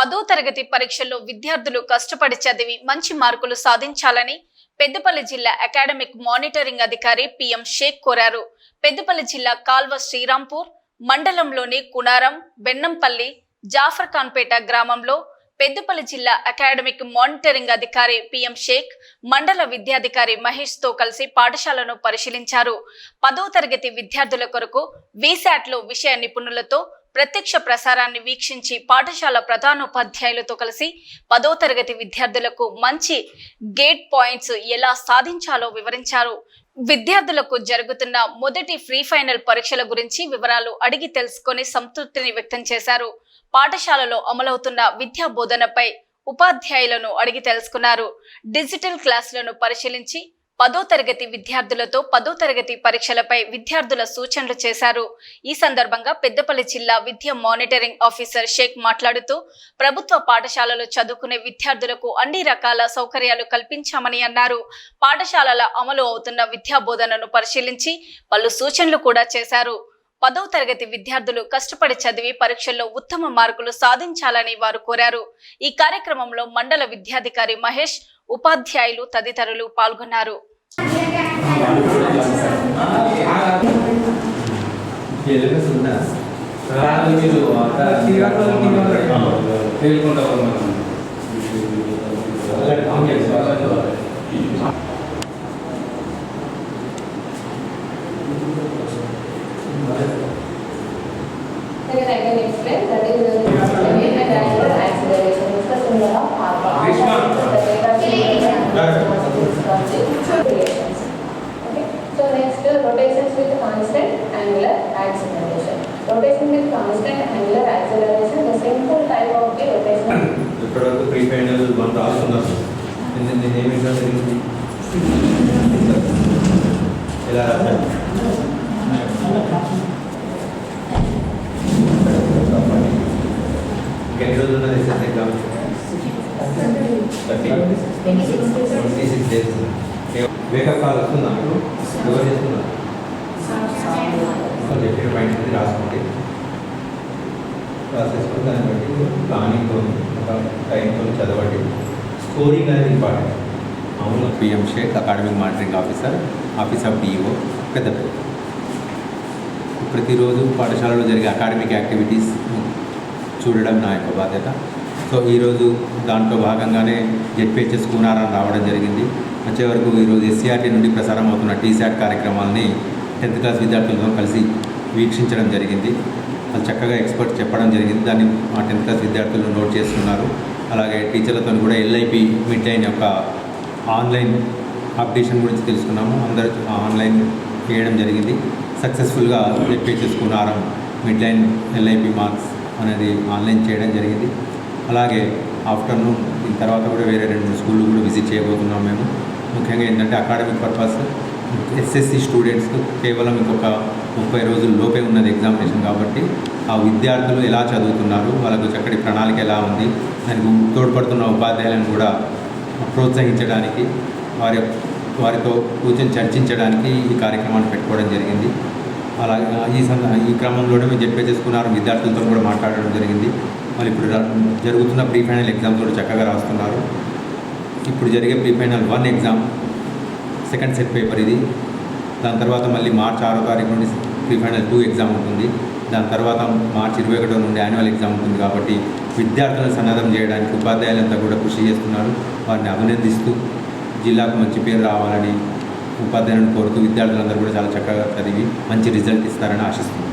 10వ తరగతి పరీక్షల్లో విద్యార్థులు కష్టపడి చదివి మంచి మార్కులు సాధించాలని పెద్దపల్లి జిల్లా అకాడమిక్ మానిటరింగ్ అధికారి పిఎం షేక్ కోరారు. పెద్దపల్లి జిల్లా కాల్వ శ్రీరాంపూర్ మండలంలోని కునారం, బెన్నంపల్లి, జాఫర్ఖాన్పేట గ్రామంలో పెద్దపల్లి జిల్లా అకాడమిక్ మానిటరింగ్ అధికారి పిఎం షేక్ మండల విద్యాధికారి మహేష్ తో కలిసి పాఠశాలను పరిశీలించారు. 10వ తరగతి విద్యార్థుల కొరకు వీసాట్లో విషయ నిపుణులతో ప్రత్యక్ష ప్రసారాన్ని వీక్షించి పాఠశాల ప్రధానోపాధ్యాయులతో కలిసి 10వ తరగతి విద్యార్థులకు మంచి గేట్ పాయింట్స్ ఎలా సాధించాలో వివరించారు. విద్యార్థులకు జరుగుతున్న మొదటి ప్రీ ఫైనల్ పరీక్షల గురించి వివరాలు అడిగి తెలుసుకొని సంతృప్తిని వ్యక్తం చేశారు. పాఠశాలలో అమలవుతున్న విద్యా బోధనపై ఉపాధ్యాయులను అడిగి తెలుసుకున్నారు. డిజిటల్ క్లాసులను పరిశీలించి 10వ తరగతి విద్యార్థులతో 10వ తరగతి పరీక్షలపై విద్యార్థుల సూచనలు చేశారు. ఈ సందర్భంగా పెద్దపల్లి జిల్లా విద్యా మానిటరింగ్ ఆఫీసర్ షేక్ మాట్లాడుతూ ప్రభుత్వ పాఠశాలలో చదువుకునే విద్యార్థులకు అన్ని రకాల సౌకర్యాలు కల్పించామని అన్నారు. పాఠశాలల అమలు అవుతున్న విద్యా బోధనను పరిశీలించి పలు సూచనలు కూడా చేశారు. 10వ తరగతి విద్యార్థులు కష్టపడి చదివి పరీక్షల్లో ఉత్తమ మార్కులు సాధించాలని వారు కోరారు. ఈ కార్యక్రమంలో మండల విద్యాధికారి మహేష్, ఉపాధ్యాయులు తదితరులు పాల్గొన్నారు. So next, rotations with constant angular acceleration. Rotation with constant angular acceleration, the simple type of the rotation. ఇప్పటివరకు ప్రీ ఫైనల్ 1 రాస్తున్నారు. నేను ఏమి జరిగింది ఎలా రాశాను ఎన్ని రోజులు ఉన్నది ఎగ్జామ్ 26 డేస్. వేకప్ కాల్ వస్తుందా ఎవరు చేస్తున్నారు చెప్పిన పాయింట్ అనేది రాసుకోండి. రాసేసుకుని దాన్ని బట్టి ప్లానింగ్తో ఒక టైంతో చదవండి. స్కోరింగ్ అనేది ఇంపార్టెంట్. మామూలుగా PM Shaik academic monitoring officer, office of DO Peddapalli. ప్రతిరోజు పాఠశాలలో జరిగే అకాడమిక్ యాక్టివిటీస్ చూడడం నా యొక్క బాధ్యత. సో ఈరోజు దాంట్లో భాగంగానే జెడ్పీహెచ్ఎస్ కూనారం రావడం జరిగింది. వచ్చే వరకు ఈరోజు ఎస్సీఆర్టీ నుండి ప్రసారం అవుతున్న టీశాట్ కార్యక్రమాలని 10th క్లాస్ విద్యార్థులతో కలిసి వీక్షించడం జరిగింది. వాళ్ళు చక్కగా ఎక్స్పర్ట్ చెప్పడం జరిగింది. దాన్ని మా 10th క్లాస్ విద్యార్థులు నోట్ చేస్తున్నారు. అలాగే టీచర్లతో కూడా ఎల్ఐపి మిడ్ లైన్ యొక్క ఆన్లైన్ అప్డేషన్ గురించి తెలుసుకున్నాము. అందరూ ఆన్లైన్ చేయడం జరిగింది. సక్సెస్ఫుల్గా ZPHS Koonaram mid line LIP marks అనేది ఆన్లైన్ చేయడం జరిగింది. అలాగే ఆఫ్టర్నూన్ దీని తర్వాత కూడా వేరే 2 స్కూళ్ళు కూడా విజిట్ చేయబోతున్నాం మేము. ముఖ్యంగా ఏంటంటే అకాడమిక్ పర్పస్ ఎస్ఎస్సి స్టూడెంట్స్కు కేవలం ఇంకొక 30 రోజుల లోపే ఉన్నది ఎగ్జామినేషన్. కాబట్టి ఆ విద్యార్థులు ఎలా చదువుతున్నారు, వాళ్ళకు చక్కటి ప్రణాళిక ఎలా ఉంది, దానికి తోడ్పడుతున్న ఉపాధ్యాయులను కూడా ప్రోత్సహించడానికి వారితో కూర్చొని చర్చించడానికి ఈ కార్యక్రమాన్ని పెట్టుకోవడం జరిగింది. అలాగే ఈ క్రమంలోనే మేము చెప్పేసుకున్నారు. విద్యార్థులతో కూడా మాట్లాడడం జరిగింది. వాళ్ళు ఇప్పుడు జరుగుతున్న ప్రీ ఫైనల్ ఎగ్జామ్స్ కూడా చక్కగా రాస్తున్నారు. ఇప్పుడు జరిగే pre final 1 exam second set paper ఇది. దాని తర్వాత మళ్ళీ మార్చి 6వ తారీఖు నుండి ప్రీ ఫైనల్ 2 ఎగ్జామ్ ఉంటుంది. దాని తర్వాత మార్చి 21 నుండి యాన్యువల్ ఎగ్జామ్ ఉంటుంది. కాబట్టి విద్యార్థులను సన్నద్ధం చేయడానికి ఉపాధ్యాయులంతా కూడా కృషి చేస్తున్నారు. వారిని అభినందిస్తూ జిల్లాకు మంచి పేరు రావాలని ఉపాధ్యాయులను కోరుతూ విద్యార్థులందరూ కూడా చాలా చక్కగా చదివి మంచి రిజల్ట్ ఇస్తారని ఆశిస్తున్నాను.